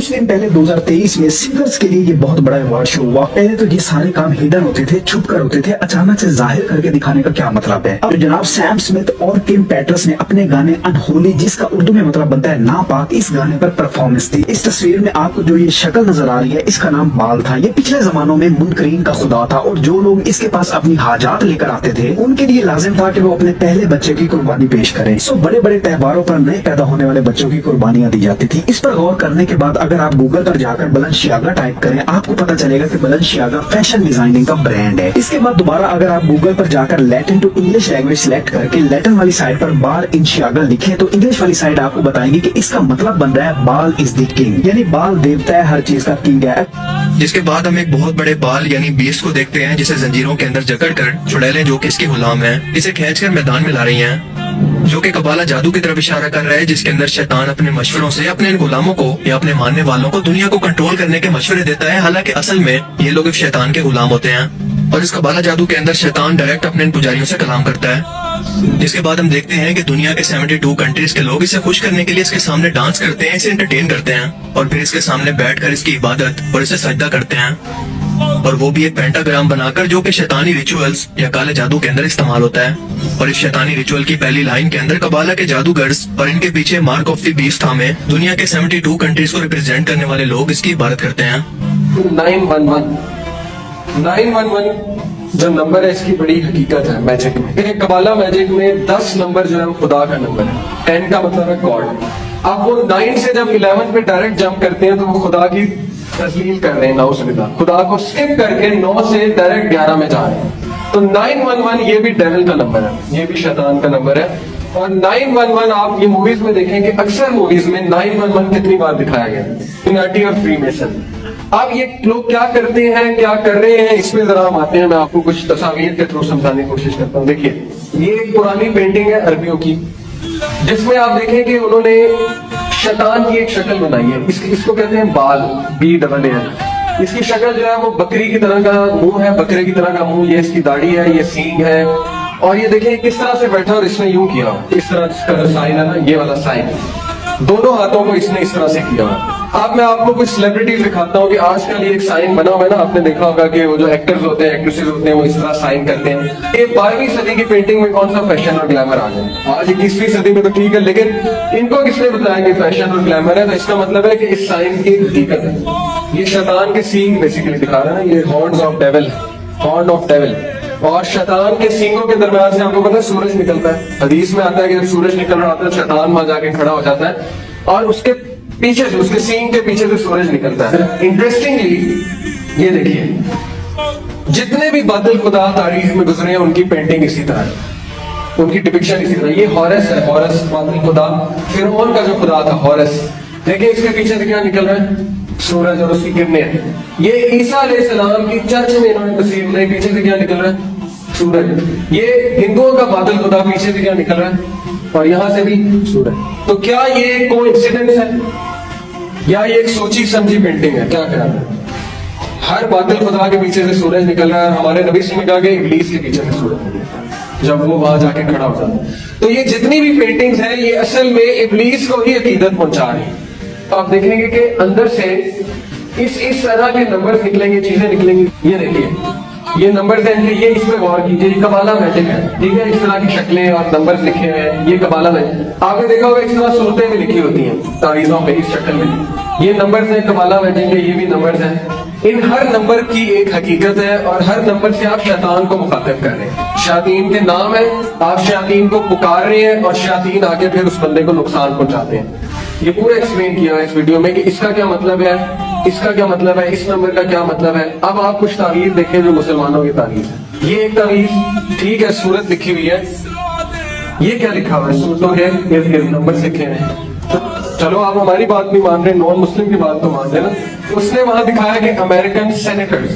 कुछ दिन पहले 2023 में सिंगर्स के लिए ये बहुत बड़ा अवार्ड शो हुआ। पहले तो ये सारे काम हिडन होते थे, छुप कर होते थे, अचानक से जाहिर करके दिखाने का क्या मतलब है। अब जनाब सैम स्मिथ और किम पेटर्स ने अपने गाने अनहोली, जिसका उर्दू में मतलब बनता है नापाक, इस गाने पर परफॉर्मेंस दी। इस तस्वीर में आपको जो ये शक्ल नजर आ रही है, इसका नाम बाल था। ये पिछले जमानों में मुनकरीन का खुदा था और जो लोग इसके पास अपनी हाजात लेकर आते थे उनके लिए लाजिम था कि वो अपने पहले बच्चे की कुर्बानी पेश करें। सो बड़े बड़े त्योहारों पर नए पैदा होने वाले बच्चों की कुर्बानियां दी जाती थी। इस पर गौर करने के बाद अगर आप गूगल पर जाकर बलेंशियागा टाइप करें, आपको पता चलेगा कि बलेंशियागा फैशन डिजाइनिंग का ब्रांड है। इसके बाद दोबारा अगर आप गूगल पर जाकर Latin to English language select करके लैटिन वाली साइड पर बालेंशियागा लिखें तो इंग्लिश वाली साइड आपको बताएगी कि इसका मतलब बन रहा है बाल इज द किंग, यानी बाल देवता है, हर चीज का किंग है। जिसके बाद हम एक बहुत बड़े बाल यानी बीस्ट को देखते हैं, जिसे जंजीरों के अंदर जकड़ कर चुड़ैलें जो कि इसके गुलाम हैं, इसे खींचकर मैदान में ला रही हैं, जो कि कबाला जादू की तरफ इशारा कर रहा है, जिसके अंदर शैतान अपने मशवरों से अपने इन गुलामों को या अपने मानने वालों को दुनिया को कंट्रोल करने के मशवरे देता है। हालांकि असल में ये लोग शैतान के गुलाम होते हैं और इस कबाला जादू के अंदर शैतान डायरेक्ट अपने इन पुजारियों से कलाम करता है। जिसके बाद हम देखते हैं कि दुनिया के 72 कंट्रीज के लोग इसे खुश करने के लिए इसके सामने डांस करते हैं, इसे एंटरटेन करते हैं और फिर इसके सामने बैठकर इसकी इबादत और इसे सजदा करते हैं, और वो भी एक पेंटाग्राम बनाकर, जो कि शैतानी रिचुअल्स या काले जादू के अंदर इस्तेमाल होता है। और इस शैतानी रिचुअल की पहली लाइन के अंदर कबाला के जादूगर्स और इनके पीछे मार्क ऑफ द बीस्ट में दुनिया के 72 कंट्रीज को रिप्रेजेंट करने वाले लोग इसकी इबादत करते हैं। 911 जो नंबर है इसकी बड़ी हकीकत है मैजिक में। कबाला मैजिक में 10 नंबर जो है खुदा का नंबर है। 10 का मतलब है गॉड। अब वो 9 से जब 11 पे डायरेक्ट जंप करते हैं तो वो खुदा की तस्लीम कर रहे हैं, नाउज़ुबिल्लाह। खुदा को स्किप करके 9 से डायरेक्ट 11 में जा रहे हैं। तो 911 ये भी डेविल का नंबर है, ये भी शैतान का नंबर है। और 911 आप ये मूवीज में देखें कि अक्सर मूवीज में 911 कितनी बार दिखाया गया है, इल्यूमिनाटी और फ्रीमेसन। अब ये लोग क्या करते हैं, क्या कर रहे हैं, इसमें जरा हम आते हैं। मैं आपको कुछ तस्वीर के थ्रू समझाने की कोशिश करता हूँ। देखिए, ये एक पुरानी पेंटिंग है अरबियों की, जिसमें आप देखें कि उन्होंने शैतान की एक शक्ल बनाई है। इसको कहते हैं बाल, BAAL। इसकी शक्ल जो है वो बकरी की तरह का मुंह है, बकरे की तरह का मुंह, ये इसकी दाढ़ी है, ये सींग है, और ये देखिए किस तरह से बैठा और इसने यूं किया, इस तरह इसका साइन है ना, ये वाला साइन, दोनों हाथों को इसने इस तरह से किया। अब मैं आपको कुछ सेलिब्रिटीज दिखाता हूँ कि आजकल ये एक साइन बना हुआ है ना, आपने देखा होगा कि वो जो एक्टर्स होते हैं, एक्ट्रेसेस होते हैं, वो इस तरह साइन करते हैं। ये 12वीं सदी की पेंटिंग में कौन सा फैशन और ग्लैमर आ गया? आज 21वीं सदी में तो ठीक है, लेकिन इनको किसने बताया कि फैशन और ग्लैमर है? तो इसका मतलब है कि इस साइन की हकीकत है। ये शैतान के सींग बेसिकली दिखा रहा है ना, ये horns of devil, horn of devil. और शैतान के सींगों के दरमियान से आपको पता है सूरज निकलता है। हदीस में आता है कि जब सूरज निकल रहा होता है, शैतान वहां जाके खड़ा हो जाता है और उसके पीछे से, उसके सींग के पीछे से सूरज निकलता है। इंटरेस्टिंगली ये देखिए, जितने भी बादल खुदा तारीख में गुजरे हैं उनकी पेंटिंग इसी तरह है, उनकी डिपिक्शन इसी तरह। ये हॉरस है, हॉरस बादल खुदा, फिरौन का जो खुदा था हॉरस। देखिए इसके पीछे से क्या निकल रहा है, सूरज और उसकी किरणें। ये ईसा अलैहिस्सलाम की चर्च में इन्होंने तस्वीर बनाई, पीछे से क्या निकल रहा है, सूरज। ये हिंदुओं का बादल खुदा, पीछे से क्या निकल रहा है, और यहां से भी सूरज। तो क्या ये कोइंसिडेंस है या ये एक सोची समझी पेंटिंग है? क्या ख्याल है? हर बादल खुदा के पीछे से सूरज निकल रहा है। हमारे नबी से कहा गया इब्लीस के पीछे से सूरज निकल रहा है जब वो वहां जाके खड़ा हो जाता है। तो ये जितनी भी पेंटिंग्स हैं ये असल में इब्लीस को ही अकीदत पहुंचा रही है। तो आप देखेंगे कि अंदर से इस तरह के नंबर निकलेंगे, चीजें निकलेंगी। ये देखिए, ये नंबर हैं, ये इस पे गौर कीजिए, ये कबाला मैजिक है, ठीक है। इस तरह की शक्लें और नंबर्स लिखे हुए हैं, ये कबाला मैजिक। आपने देखा होगा इस तरह सूरतें भी लिखी होती हैं तावीज़ों पे इस शक्ल में। ये नंबर्स हैं, कबाला मैजिक है, ये भी नंबर्स हैं। इन हर नंबर की एक हकीकत है और हर नंबर से आप शैतान को मुखातिब कर रहे हैं। शैतान के नाम है, आप शैतान को पुकार रहे हैं और शैतान आके फिर उस बंदे को नुकसान पहुंचाते हैं। ये पूरा एक्सप्लेन किया है इस वीडियो में कि इसका क्या मतलब है, इसका क्या मतलब है, इस नंबर का क्या मतलब है। अब आप कुछ तावीज़ देखें जो मुसलमानों की तावीज़ है। ये एक तावीज़, ठीक है, सूरत लिखी हुई है। ये क्या लिखा हुआ है, सूरतों के नंबर लिखे हुए हैं। चलो आप हमारी बात नहीं मान रहे, नॉन मुस्लिम की बात तो मान रहे ना। उसने वहां दिखाया कि अमेरिकन सेनेटर्स,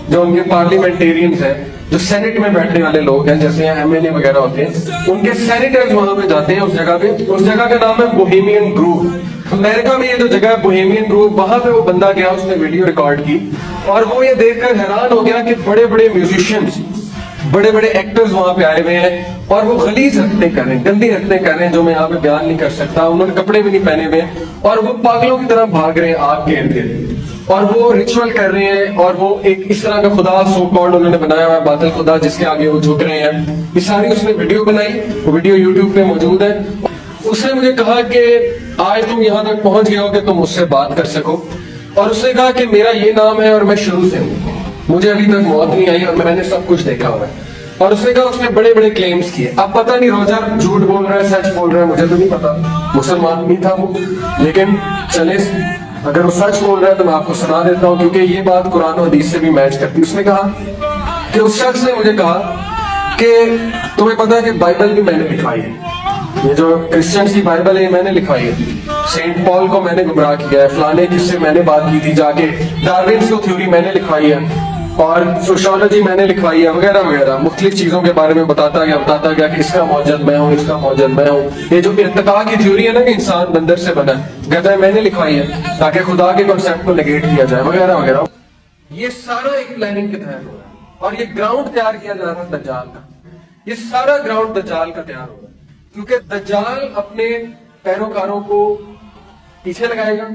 जो उनके पार्लियामेंटेरियंस हैं, जो सेनेट में बैठने वाले लोग हैं, जैसे यहाँ MLA वगैरह होते हैं, उनके सेनेटर्स वहां पे जाते हैं उस जगह पे। उस जगह का नाम है बोहेमियन ग्रूव। अमेरिका में ये जो जगह है बोहेमियन ग्रूव, वहां पे वो बंदा गया, उसने वीडियो रिकॉर्ड की और वो ये देखकर हैरान हो गया कि बड़े बड़े म्यूजिशियंस, बड़े बड़े एक्टर्स वहां पे आए हुए हैं और वो गलीज हरकतें कर रहे हैं, गंदी हरकतें कर रहे हैं जो मैं यहाँ पे बयान नहीं कर सकता। उन्होंने कपड़े भी नहीं पहने हुए और वो पागलों की तरह भाग रहे हैं आग के इर्द गिर्द और वो रिचुअल कर रहे हैं और वो एक इस तरह का खुदा सो कॉल्ड उन्होंने बनाया हुआ है, बातिल खुदा, जिसके आगे वो झुक रहे हैं। ये सारी उसने वीडियो बनाई, वो वीडियो यूट्यूब पे मौजूद है। उसने मुझे कहा कि आज तुम यहाँ तक पहुंच गए हो कि तुम मुझसे बात कर सको, और उसने कहा कि मेरा ये नाम है और मैं शुरू से हूँ, मुझे अभी तक मौत नहीं आई और मैंने सब कुछ देखा हुआ है। और उसने कहा उसने बड़े बड़े क्लेम्स किए। अब पता नहीं रोजर झूठ बोल रहा है सच बोल रहा है, मुझे तो नहीं पता, मुसलमान नहीं था वो, लेकिन चले अगर वो सच बोल रहा है तो मैं आपको सुना देता हूँ क्योंकि ये बात कुरान और हदीस से भी मैच करती है। उसने कहा कि उस शख्स ने मुझे कहा कि तुम्हें पता है कि बाइबल भी मैंने लिखवाई है, ये जो क्रिश्चियंस की बाइबल है मैंने लिखवाई है, सेंट पॉल को मैंने गुमराह किया है, फलाने किससे मैंने बात की थी जाके, डार्विन को थ्योरी मैंने लिखवाई है और सोशियोलॉजी मैंने लिखवाई है, वगैरह वगैरह मुख्तलिफ चीजों के बारे में बताता गया कि इसका मौजूद मैं हूँ, इसका मौजूद मैं हूँ। ये जो इर्तिका की थ्योरी है ना कि इंसान बंदर से बना है, कहता है मैंने लिखवाई है ताकि खुदा के कॉन्सेप्ट को नेगेट किया जाए, वगैरह वगैरह। ये सारा एक प्लानिंग के तहत हो रहा है और ये ग्राउंड तैयार किया जा रहा है दज्जाल का। ये सारा ग्राउंड दज्जाल का तैयार हो रहा है क्योंकि दज्जाल अपने पैरोकारों को पीछे लगाएगा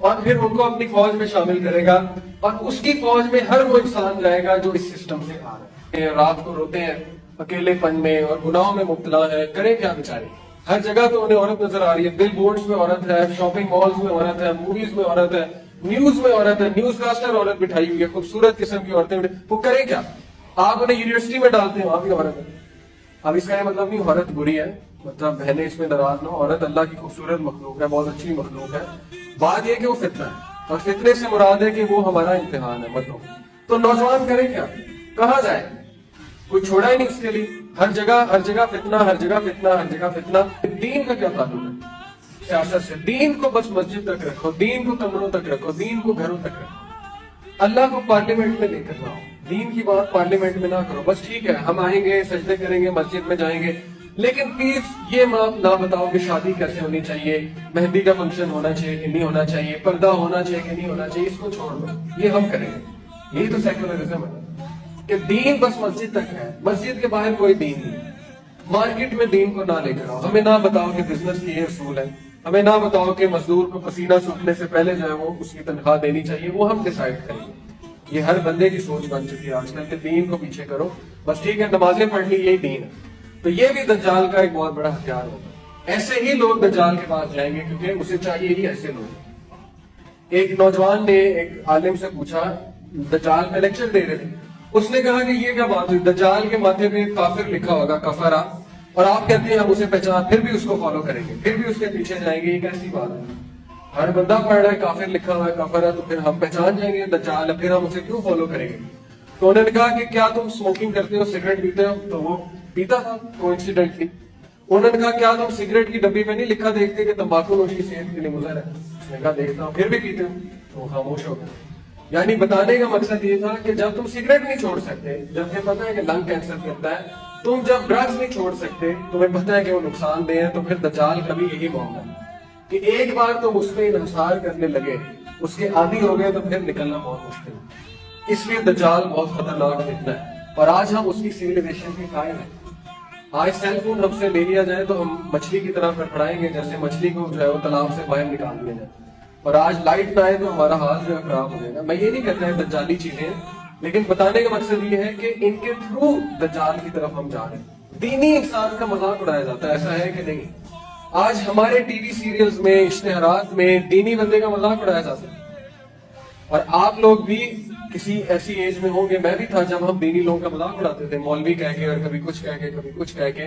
और फिर उनको अपनी फौज में शामिल करेगा और उसकी फौज में हर वो इंसान जाएगा जो इस सिस्टम से आ रहा है, रात को रोते हैं अकेलेपन में और गुनाहों में मुब्तला है, करें क्या बेचारे। हर जगह तो उन्हें औरत नजर आ रही है, बिल बोर्ड्स में औरत है, शॉपिंग मॉल्स में औरत है, मूवीज में औरत है, न्यूज में औरत है, न्यूज कास्टर औरत बिठाई हुई है, खूबसूरत किस्म की औरतें, वो करें क्या। आप उन्हें यूनिवर्सिटी में डालते हैं, वहां भी औरत है। अब इसका मतलब नहीं औरत बुरी है, मतलब बहने इसमें नाराज ना हो, औरत अल्लाह की खूबसूरत मखलूक है, बहुत अच्छी मखलूक है। बात यह कि वो फितना है और फितने से मुराद है कि वो हमारा इम्तिहान है मतलब। तो नौजवान करे क्या, कहाँ जाए, कोई छोड़ा ही नहीं उसके लिए। हर जगह फितना, हर जगह फितना, हर जगह फितना। दीन का क्या ताल्लुक है सियासत से? दीन को बस मस्जिद तक रखो, दीन को कमरों तक रखो, दीन को घरों तक रखो। अल्लाह को पार्लियामेंट में लेकर जाओ, दीन की बात पार्लियामेंट में ना करो। बस ठीक है हम आएंगे, सजदे करेंगे, मस्जिद में जाएंगे, लेकिन प्लीज ये ना बताओ कि शादी कैसे होनी चाहिए, मेहंदी का फंक्शन होना चाहिए कि नहीं होना चाहिए, पर्दा होना चाहिए कि नहीं होना चाहिए, इसको छोड़ दो, ये हम करेंगे। यही तो सेकुलरिज्म है कि दीन बस मस्जिद तक है, मस्जिद के बाहर कोई दीन नहीं। मार्केट में दीन को ना लेकर आओ, हमें ना बताओ कि बिजनेस की ये असूल है, हमें ना बताओ कि मजदूर को पसीना सूखने से पहले जो है वो उसकी तनख्वाह देनी चाहिए, वो हम डिसाइड करेंगे। ये हर बंदे की सोच बन चुकी है आजकल के दीन को पीछे करो, बस ठीक है नमाजें पढ़ ली, यही दीन है। तो ये भी दज्जाल का एक बहुत बड़ा हथियार होगा। ऐसे ही लोग दज्जाल के पास जाएंगे क्योंकि उसे चाहिए ही ऐसे लोग। एक नौजवान ने एक आलिम से पूछा, दज्जाल में लेक्चर दे रहे थे, उसने कहा कि ये क्या बात हुई, दज्जाल के माथे पे काफिर लिखा होगा, कफरा, और आप कहते हैं हम उसे पहचान, फिर भी उसको फॉलो करेंगे, फिर भी उसके पीछे जाएंगे, ये कैसी बात है? हर बंदा पढ़ रहा है काफिर लिखा हुआ है, कफरा, तो फिर हम पहचान जाएंगे दज्जाल, फिर हम उसे क्यों फॉलो करेंगे? तो उन्होंने कहा कि क्या तुम स्मोकिंग करते हो, सिगरेट पीते हो? तो वो पीता था कोइंसिडेंटली। उन्होंने कहा क्या तुम सिगरेट की डब्बी में नहीं लिखा देखते कि तंबाकू नोशी सेहत के लिए मुज़र है? उसने कहा देखता हूँ, फिर भी पीते हो? तो खामोश हो गया। यानी बताने का मकसद ये था कि जब तुम सिगरेट नहीं छोड़ सकते, जबकि पता है कि लंग कैंसर करता है, तुम जब ड्रग्स नहीं छोड़ सकते, तुम्हें पता है कि वो नुकसानदेह है, तो फिर दज्जाल का भी यही मौका है कि एक बार तुम उसमें इन्हिसार करने लगे, उसके आदी हो गए, तो फिर निकलना बहुत मुश्किल है। इसलिए दज्जाल बहुत खतरनाक फितना है और आज हम उसकी सिविलाइजेशन के कायल हैं। आज सेल फोन हमसे ले लिया जाए तो हम मछली की तरह फड़फड़ाएंगे, जैसे मछली को जो है वो तालाब से बाहर निकाल दिया जाए, और आज लाइट ना आए तो हमारा हाल जो है खराब हो जाएगा। मैं ये नहीं कहता है दज्जाली चीजें, लेकिन बताने का मकसद ये है कि इनके थ्रू दज्जाल की तरफ हम जा रहे हैं। दीनी इंसान का मजाक उड़ाया जाता है, ऐसा है कि नहीं? आज हमारे टीवी सीरियल्स में, इश्तेहारात में दीनी बंदे का मजाक उड़ाया जाता है। और आप लोग भी किसी ऐसी एज में होंगे, मैं भी था, जब हम दीनी लोगों का मजाक उड़ाते थे, मौलवी कह के, और कभी कुछ कह के, कभी कुछ कह के।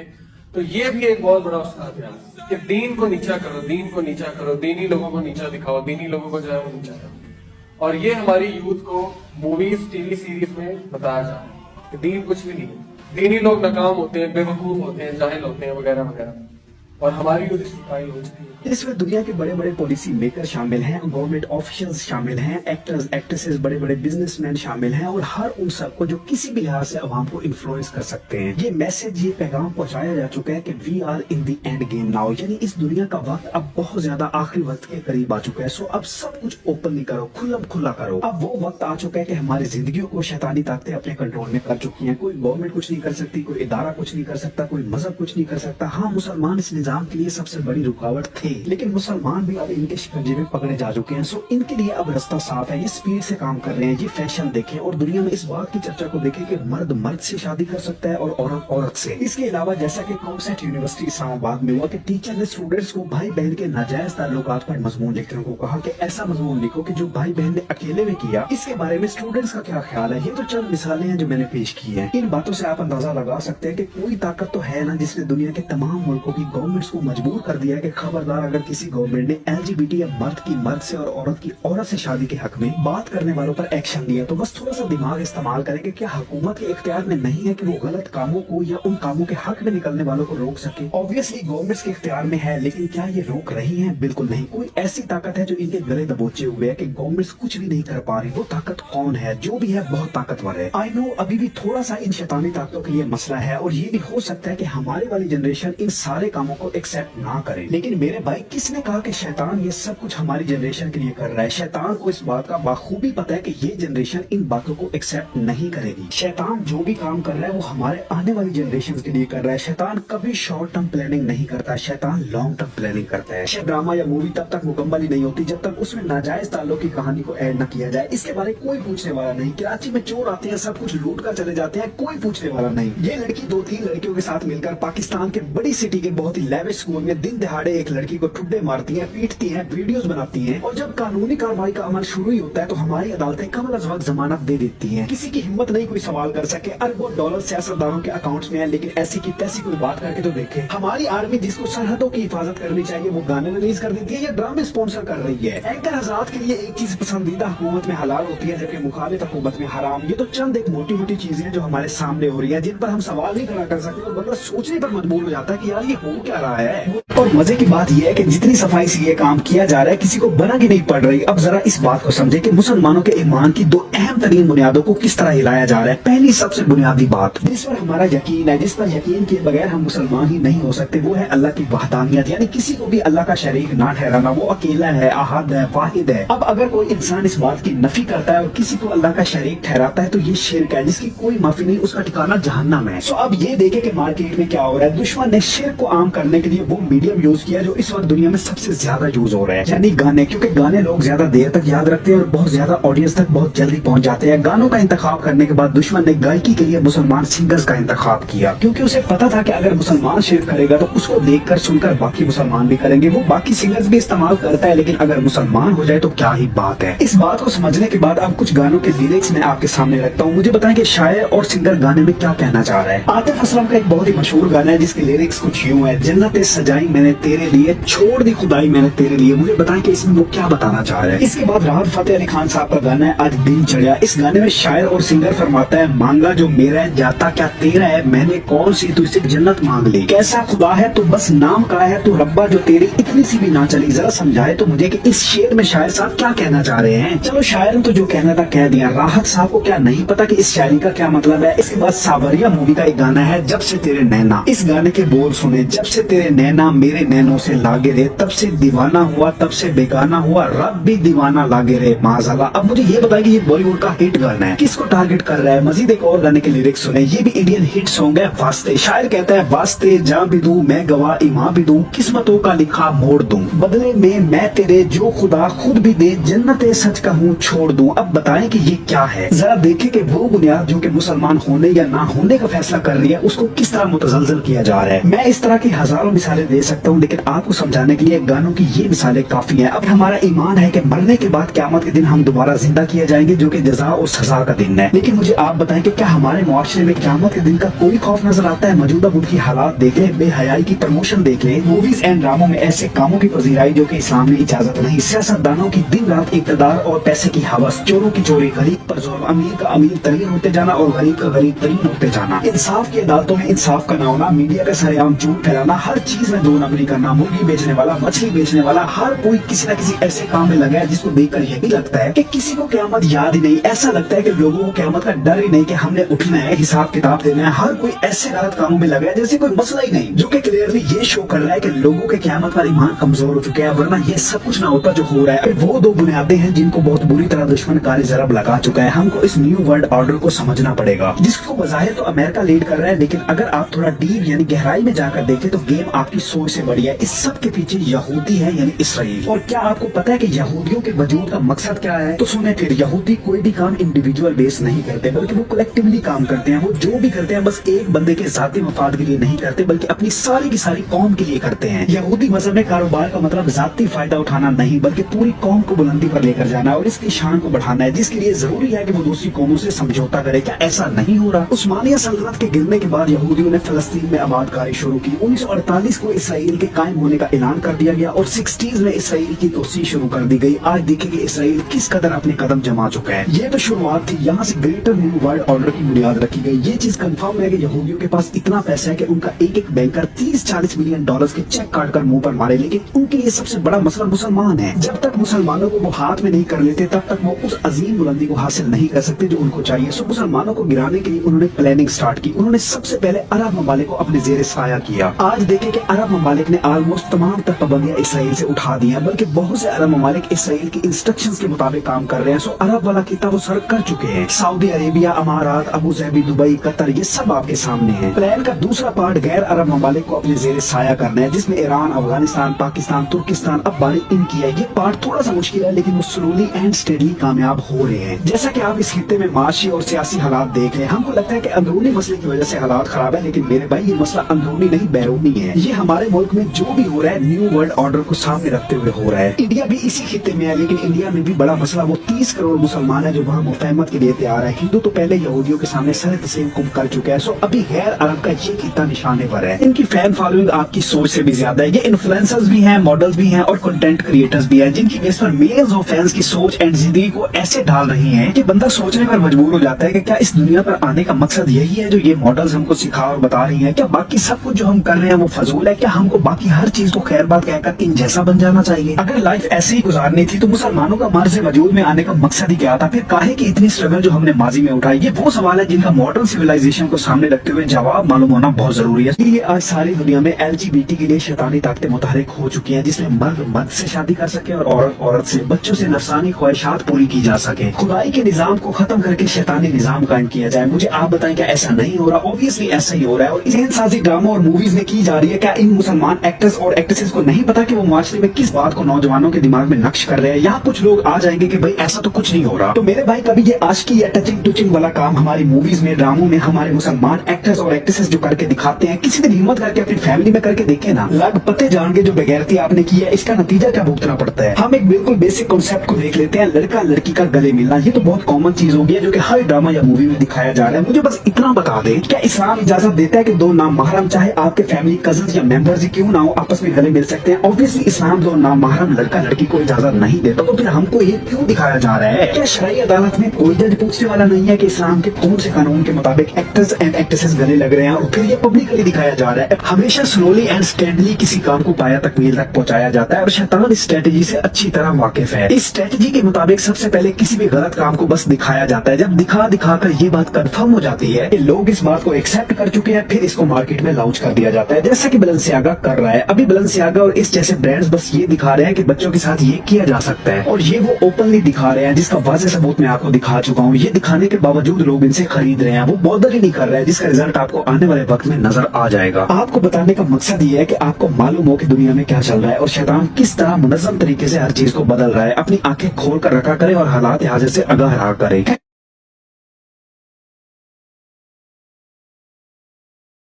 तो ये भी एक बहुत बड़ा उसका हथियार कि दीन को नीचा करो, दीन को नीचा करो, दीनी लोगों को नीचा दिखाओ, दीनी लोगों को जो है वो नीचा करो। और ये हमारी यूथ को मूवीज, टीवी सीरीज में बताया जा रहा है कि दीन कुछ भी नहीं है, दीनी लोग नाकाम होते हैं, बेवकूफ होते हैं, जाहिल होते हैं, वगैरह वगैरह। اور ہماری بھی صفائی ہو چکی ہے. اس میں دنیا کے بڑے بڑے پالیسی میکر شامل ہیں، گورنمنٹ آفیشلز شامل ہیں، ایکٹرز ایکٹریسز، بڑے بڑے بزنس مین شامل ہیں، اور ہر ان سب کو جو کسی بھی لحاظ سے عوام کو انفلوئنس کر سکتے ہیں. یہ میسج، یہ پیغام پہنچایا جا چکا ہے کہ we are in the end game now, یعنی اس دنیا کا وقت اب بہت زیادہ آخری وقت کے قریب آ چکا ہے. سو اب سب کچھ اوپنلی کرو، کھلا کرو. اب وہ وقت آ چکا ہے کہ ہماری زندگیوں کو شیطانی طاقتیں اپنے کنٹرول میں کر چکی ہیں. کوئی گورنمنٹ کچھ نہیں کر سکتی، کوئی ادارہ کچھ نہیں کر سکتا، کوئی مذہب کچھ نہیں کر سکتا. ہاں، مسلمان اس نظام کے لیے سب سے بڑی رکاوٹ تھے، لیکن مسلمان بھی اب ان کے شکنجے میں پکڑے جا چکے ہیں. سو ان کے لیے اب رستہ صاف ہے. یہ سپیڈ سے کام کر رہے ہیں. یہ فیشن دیکھیں اور دنیا میں اس بات کی چرچا کو دیکھیں کہ مرد مرد سے شادی کر سکتا ہے اور عورت عورت سے. اس کے علاوہ جیسا کہ کامسیٹ یونیورسٹی اسلام آباد میں ہوا کہ ٹیچر نے اسٹوڈنٹس کو بھائی بہن کے ناجائز تعلقات پر مضمون لکھنے کو کہا کہ ایسا مضمون لکھو کہ جو بھائی بہن نے اکیلے میں کیا. اس کے بارے میں اسٹوڈنٹس کا کیا خیال ہے؟ یہ تو چند مثالیں ہیں جو میں نے پیش کی ہیں. ان باتوں سے آپ اندازہ لگا سکتے ہیں کہ کوئی طاقت تو ہے نا جس نے دنیا کے تمام ملکوں کی گورنمنٹس کو مجبور کر دیا ہے کہ خبردار، اگر کسی گورنمنٹ نے LGBT یا مرد کی مرد سے اور عورت کی عورت سے شادی کے حق میں بات کرنے والوں پر ایکشن لیا تو بس تھوڑا سا دماغ استعمال کریں کہ کیا حکومت کے اختیار میں نہیں ہے کہ وہ غلط کاموں کو یا ان کاموں کے حق میں نکلنے والوں کو روک سکے؟ obviously گورنمنٹس کے اختیار میں ہے، لیکن کیا یہ روک رہی ہیں؟ بالکل نہیں. کوئی ایسی طاقت ہے جو ان کے گلے دبوچے ہوئے ہے کہ گورنمنٹس کچھ بھی نہیں کر پا رہی. وہ طاقت کون ہے؟ جو بھی ہے بہت طاقتور ہے. I know ابھی بھی تھوڑا سا ان شیطانی طاقتوں کے لیے مسئلہ ہے، اور یہ بھی ہو سکتا ہے کہ ہماری والی جنریشن ان سارے کاموں کو ایکسپٹ نہ کرے. لیکن میرے بھائی، کس نے کہا کہ شیطان یہ سب کچھ ہماری جنریشن کے لیے کر رہا ہے؟ شیطان کو اس بات کا بخوبی پتا ہے کہ یہ جنریشن ان باتوں کو ایکسپٹ نہیں کرے گی. شیطان جو بھی کام کر رہا ہے وہ ہمارے آنے والی جنریشن کے لیے کر رہا ہے. شیطان کبھی شارٹ ٹرم پلاننگ نہیں کرتا، شیطان لانگ ٹرم پلاننگ کرتا ہے. ڈرامہ یا مووی تب تک مکمل ہی نہیں ہوتی جب تک اس میں ناجائز تعلق کی کہانی کو ایڈ نہ کیا جائے. اس کے بارے کوئی پوچھنے والا نہیں. کراچی میں چور آتے ہیں، سب کچھ لوٹ کر چلے جاتے ہیں، کوئی پوچھنے والا نہیں. یہ لڑکی 2-3 لڑکیوں کے ساتھ مل کر پاکستان کے بڑی سٹی کے بہت ہی لیوش اسکول میں دن دہاڑے ایک لڑکی کو ٹھڈے مارتی ہیں، پیٹتی ہیں، ویڈیوز بناتی ہیں، اور جب قانونی کارروائی کا عمل شروع ہی ہوتا ہے تو ہماری عدالتیں قبل از وقت ضمانت دے دیتی ہیں. کسی کی ہمت نہیں کوئی سوال کر سکے. اربوں ڈالر سیاستدانوں کے اکاؤنٹس میں ہیں، لیکن ایسی کی تیسی کوئی بات کر کے تو دیکھے. ہماری آرمی جس کو سرحدوں کی حفاظت کرنی چاہیے وہ گانے ریلیز کر دیتی ہے یا ڈرامے اسپانسر کر رہی ہے. اینکر حضرات کے لیے ایک چیز پسندیدہ حکومت میں حلال ہوتی ہے جبکہ مخالف حکومت میں حرام. یہ تو چند ایک موٹی موٹی چیزیں ہیں جو ہمارے سامنے ہو رہی ہیں، جن پر ہم سوال نہیں کھڑا کر سکتے، اور بندہ سوچنے پر مجبور ہو جاتا ہے کہ یار یہ ہو کیا رہا ہے. اور مزے کی بات یہ ہے کہ جتنی صفائی سے یہ کام کیا جا رہا ہے کسی کو بنا کی نہیں پڑ رہی. اب ذرا اس بات کو سمجھے کہ مسلمانوں کے ایمان کی 2 اہم ترین بنیادوں کو کس طرح ہلایا جا رہا ہے. پہلی سب سے بنیادی بات جس پر ہمارا یقین ہے، جس پر یقین کے بغیر ہم مسلمان ہی نہیں ہو سکتے، وہ ہے اللہ کی وحدانیت، یعنی کسی کو بھی اللہ کا شریک نہ ٹھہرانا. وہ اکیلا ہے، احد ہے، واحد ہے. اب اگر کوئی انسان اس بات کی نفی کرتا ہے اور کسی کو اللہ کا شریک ٹھہراتا ہے تو یہ شرک ہے جس کی کوئی معافی نہیں، اس کا ٹھکانہ جہنم ہے. سو اب یہ دیکھیں کہ مارکیٹ میں کیا ہو رہا ہے. دشمن نے شرک کو عام کرنے کے لیے وہ میڈیم یوز کیا جو اس وقت دنیا میں سب سے زیادہ یوز ہو رہا ہے، یعنی گانے. کیونکہ گانے لوگ زیادہ دیر تک یاد رکھتے ہیں اور بہت زیادہ آڈینس تک بہت جلدی پہنچ جاتے ہیں. گانوں کا انتخاب کرنے کے بعد دشمن نے گائکی کے لیے مسلمان سنگرز کا انتخاب کیا، کیونکہ اسے پتا تھا کہ اگر مسلمان شرک کرے گا تو اس کو دیکھ کر سن کر باقی مسلمان بھی کریں گے. وہ باقی سنگرز بھی استعمال کرتا ہے، لیکن اگر مسلمان ہو جائے تو کیا ہی بات ہے. اس بات کو سمجھنے کے بعد اب کچھ گانوں کے لیرکس میں آپ کے سامنے رکھتا ہوں. مجھے بتائیں کہ شاعر اور سنگر گانے میں کیا کہنا چاہ رہا ہے. عاطف اسلم کا ایک بہت ہی مشہور گانا ہے جس کے لیرکس کچھ یوں ہے: جنتیں سجائی میں نے تیرے لیے، چھوڑ دی خدائی میں نے تیرے لیے. مجھے بتائیں کہ اس میں وہ کیا بتانا چاہ رہے ہیں. اس کے بعد راحت فتح علی خان صاحب کا گانا ہے آج دن چڑھیا. اس گانے میں شاعر اور سنگر فرماتا ہے: مانگا جو میرا ہے جاتا کیا تیرا ہے، میں نے کون سی تجھ سے جنت مانگ لی. کیسا خدا ہے تو بس نام کا ہے تو ربا جو تیری اتنی سی بھی نہ چلی. ذرا سمجھائے تو مجھے کہ اس شعر میں شاعر صاحب کیا کہنا چاہ رہے ہیں. چلو شاعر نے تو جو کہنا تھا کہہ دیا. راحت صاحب کو کیا نہیں پتا کہ اس شاعری کا کیا مطلب ہے. اس کے بعد ساوریا مووی کا ایک گانا ہے جب سے تیرے نینا. اس گانے کے بول سنے: جب سے تیرے نینا میرے نینوں سے لاگے رے، تب سے دیوانہ ہوا تب سے بیگانہ ہوا، رب بھی دیوانہ لاگے رے معاذ اللہ. اب مجھے یہ بتائیں کہ یہ بالی ووڈ کا ہٹ گانا ہے، کس کو ٹارگٹ کر رہا ہے. مزید ایک اور گانے کے لیرکس سنیں. یہ بھی انڈین ہٹ سانگ ہے، واسطے. شاعر کہتا ہے: واسطے جاں بھی دوں میں گواہ ایماں بھی دوں، قسمتوں کا لکھا موڑ دوں، بدلے میں تیرے جو خدا خود بھی دے، جنتیں سچ کہوں چھوڑ دوں. اب بتائیں کہ یہ کیا ہے. ذرا دیکھیں کہ وہ بنیاد جو کہ مسلمان ہونے یا نہ ہونے کا فیصلہ کر رہی ہے اس کو کس طرح متزلزل کیا جا رہا ہے. میں اس طرح کی ہزاروں مثالیں دے سکتا ہوں، لیکن آپ کو سمجھانے کے لیے گانوں کی یہ مثالیں کافی ہیں. اب ہمارا ایمان ہے کہ مرنے کے بعد قیامت کے دن ہم دوبارہ زندہ کیے جائیں گے، جو کہ جزا اور سزا کا دن ہے. لیکن مجھے آپ بتائیں کہ کیا ہمارے معاشرے میں قیامت کے دن کا کوئی خوف نظر آتا ہے. موجودہ ملک کی حالات دیکھ لیں، بے حیائی کی پروموشن دیکھ لیں، موویز اینڈ ڈراموں میں ایسے کاموں کی پذیرائی جو کہ اسلام میں اجازت نہیں، سیاستدانوں کی دن رات اقتدار اور پیسے کی ہوس، چوروں کی چوری، غریب پر ظلم، امیر کا امیر ترین ہوتے جانا اور غریب کا غریب ترین ہوتے جانا، انصاف کی عدالتوں میں انصاف کا نہ ہونا، میڈیا کا سرعام جھوٹ پھیلانا، हर चीज में 2 नंबरी करना, मुर्गी बेचने वाला, मछली बेचने वाला, हर कोई किसी न किसी ऐसे काम में लगा है जिसको देखकर यही लगता है कि किसी को क़यामत याद ही नहीं। ऐसा लगता है कि लोगों को क़यामत का डर ही नहीं कि हमने उठना है, हिसाब किताब देना है। हर कोई ऐसे गलत कामों में लगा है जैसे कोई मसला ही नहीं, जो कि क्लियरली ये शो कर रहा है कि लोगों के क़यामत का ईमान कमजोर हो चुके हैं, वरना ये सब कुछ ना होता जो हो रहा है। वो 2 बुनियादें हैं जिनको बहुत बुरी तरह दुश्मन काली जरब लगा चुका है। हमको इस न्यू वर्ल्ड ऑर्डर को समझना पड़ेगा, जिसको बजाहिर तो अमेरिका लीड कर रहा है, लेकिन अगर आप थोड़ा डीप यानी गहराई में जाकर देखें तो गेम आपकी सोच से बड़ी है। इस सब के पीछे यहूदी है यानी इसराइल। और क्या आपको पता है कि यहूदियों के वजूद का मकसद क्या है? तो सुने फिर, यहूदी कोई भी काम इंडिविजुअल बेस नहीं करते, बल्कि वो कलेक्टिवली काम करते हैं। वो जो भी करते हैं बस एक बंदे के जाती मफाद के लिए नहीं करते, बल्कि अपनी सारी की सारी कौम के लिए करते हैं। यहूदी मजहब में कारोबार का मतलब जाती फायदा उठाना नहीं, बल्कि पूरी कौम को बुलंदी पर लेकर जाना और इसकी शान को बढ़ाना है, जिसके लिए जरूरी है कि वो दूसरी कौमों से समझौता करे। क्या ऐसा नहीं हो रहा? उस्मानिया सल्तनत के गिरने के बाद यहूदियों ने फलस्तीन में आबादकारी शुरू की। 1948 को इसराइल के कायम होने का ऐलान कर दिया गया और 60s में इसराइल की तोसी शुरू कर दी गई। आज देखेंगे इसराइल किस कदर अपने कदम जमा चुका है। ये तो शुरुआत थी, यहाँ से ग्रेटर न्यू वर्ल्ड ऑर्डर की बुनियाद रखी गई। ये चीज कंफर्म है कि यहूदियों के पास इतना पैसा है कि उनका एक एक बैंकर 30-40 मिलियन डॉलर्स के चेक काट कर मुंह पर मारे, लेकिन उनके लिए सबसे बड़ा मसला मुसलमान है। जब तक मुसलमानों को वो हाथ में नहीं कर लेते तब तक वो उस अजीम बुलंदी को हासिल नहीं कर सकते जो उनको चाहिए। सो मुसलमानों को गिराने के लिए उन्होंने प्लानिंग स्टार्ट की। उन्होंने सबसे पहले अरब ममालिक को अपने जेर साया किया। आज देखें कि अरब ममालिक ने ऑलमोस्ट तमाम तक पाबंदियां इसराइल से उठा दी हैं, बल्कि बहुत से अरब ममालिक इसराइल की इंस्ट्रक्शंस के मुताबिक काम कर रहे हैं। सो अरब वाला किताब वो सर कर चुके हैं। सऊदी अरेबिया, अमारात, अबू धाबी, दुबई, कतर, ये सब आपके सामने है। प्लान का दूसरा पार्ट गैर अरब ममालिक को अपने जेर साया करना है, जिसमें ईरान, अफगानिस्तान, पाकिस्तान, तुर्किस्तान अब बारी इनकी है। ये पार्ट थोड़ा सा मुश्किल है, लेकिन वो स्लोली एंड स्टेडली कामयाब हो रहे हैं। जैसा कि आप इस खित्ते में माशी और सियासी हालात देख रहे हैं, हमको लगता है कि अंदरूनी मसले की वजह से हालात खराब है, लेकिन मेरे भाई ये मसला अंदरूनी नहीं बैरूनी है। ये हमारे मुल्क में जो भी हो रहा है न्यू वर्ल्ड ऑर्डर को सामने रखते हुए हो रहा है। इंडिया भी इसी खित्ते में है, लेकिन इंडिया में भी बड़ा मसला वो 30 करोड़ मुसलमान है जो वहाँ मुफाहमत के लिए तैयार है। हिंदू तो पहले यहूदियों के सामने सर तस्लीम कुम कर चुका है। सो अभी गैर अरब का ये खित्ता निशाने पर है। इनकी फैन फॉलोइंग आपकी सोच से भी ज्यादा है। ये इन्फ्लुएंसर्स भी हैं, मॉडल्स भी हैं और कंटेंट क्रिएटर्स भी हैं, जिनकी बेस पर मिलियंस ऑफ फैंस की सोच एंड जिंदगी को ऐसे ढाल रही हैं कि बंदा सोचने पर मजबूर हो जाता है कि क्या इस दुनिया पर आने का मकसद यही है जो ये मॉडल्स हमको सिखा और बता रही हैं? क्या बाकी सब कुछ जो हम कर रहे हैं वो फजूल है? क्या हमको बाकी हर चीज को खैर बात कहकर इन जैसा बन जाना चाहिए? अगर लाइफ ऐसे ही गुजारनी थी तो मुसलमानों का मर्ज वजूद में आने का मकसद ही क्या था? फिर काहे की इतनी स्ट्रगल जो हमने माजी में उठाई? ये वो सवाल है जिनका मॉडर्न सिविलाइजेशन को सामने रखते हुए जवाब मालूम होना बहुत जरूरी है। ये आज सारी दुनिया में LGBT के लिए शैतानी ताकतें मुतहरिक हो चुकी हैं, जिसमें मर्द मर्द से शादी कर सके और औरत औरत से, बच्चों से नफसानी ख्वाहिशात पूरी की जा सके। खुदाई के निजाम को खत्म करके शैतानी निजाम कायम किया जाए। मुझे आप बताएं क्या ऐसा नहीं हो रहा? ऑब्वियसली ऐसा ही हो रहा है और इसे साजी ड्रामा और मूवीज में की जा रही है। क्या इन मुसलमान एक्टर्स और एक्ट्रेसेस को नहीं पता कि वो माशरे में किस बात को नौजवानों के दिमाग में नक्श कर रहे हैं? यहाँ कुछ लोग आ जाएंगे कि भाई ऐसा तो कुछ नहीं हो रहा। तो मेरे भाई कभी ये आशिकी या टचिंग टुचिंग वाला काम हमारी मूवीज में, ड्रामों में हमारे मुसलमान एक्टर्स और एक्ट्रेसेस जो करके दिखाते हैं, किसी दिन हिम्मत करके अपनी फैमिली में करके देखे ना। लग पते जान के जो बेगैरती आपने की है इसका नतीजा क्या भुगतना पड़ता है। हम एक बिल्कुल बेसिक कॉन्सेप्ट को देख लेते हैं, लड़का लड़की का गले मिलना। ये तो बहुत कॉमन चीज हो गई है जो कि हर ड्रामा या मूवी में दिखाया जा रहा है। मुझे बस इतना बता दे, क्या इस्लाम इजाजत देता है कि 2 नाम महरम, चाहे आपके फैमिली कजन या मेंबर्स ही क्यों ना हो, आपस में गले मिल सकते हैं? ऑब्वियसली इस्लाम 2 नाम महरम लड़का लड़की को इजाजत नहीं देता। तो फिर हमको ये क्यों दिखाया जा रहा है? क्या शरई अदालत में कोई जज पूछने वाला नहीं है कि इस्लाम के कौन से कानून के मुताबिक एक्टर्स एंड एक्ट्रेसेस गले लग रहे हैं और फिर ये पब्लिकली दिखाया जा रहा है? हमेशा स्लोली एंड स्टेडली किसी काम को पाया तक मील तक पहुंचाया जाता है और शैतान इस स्ट्रेटेजी से अच्छी तरह वाकिफ है। इस स्ट्रेटेजी के मुताबिक सबसे पहले किसी भी गलत काम को बस दिखाया जाता है। जब दिखा कर ये बात कंफर्म हो जाती है कि लोग इस बात को एक्सेप्ट कर चुके हैं, फिर इसको मार्केट में लॉन्च कर दिया जाता है, जैसा कि बलेंसियागा कर रहा है। अभी बलेंसियागा और इस जैसे ब्रांड्स बस ये दिखा रहे हैं कि बच्चों के साथ ये किया जा सकता है और ये वो ओपनली दिखा रहे हैं, जिसका वाज़ेह सबूत मैं आपको दिखा चुका हूँ। ये दिखाने के बावजूद लोग इनसे खरीद रहे हैं, वो बॉदर ही नहीं कर रहे हैं, जिसका रिजल्ट आपको आने वाले वक्त में नजर आ जाएगा। आपको बताने का मकसद ये है कि आपको मालूम हो कि दुनिया में क्या चल रहा है और शैतान किस तरह मुनज़्ज़म तरीके से हर चीज को बदल रहा है। अपनी आंखें खोल कर रखा करे और हालात हाजिर से आगाह रहा करे।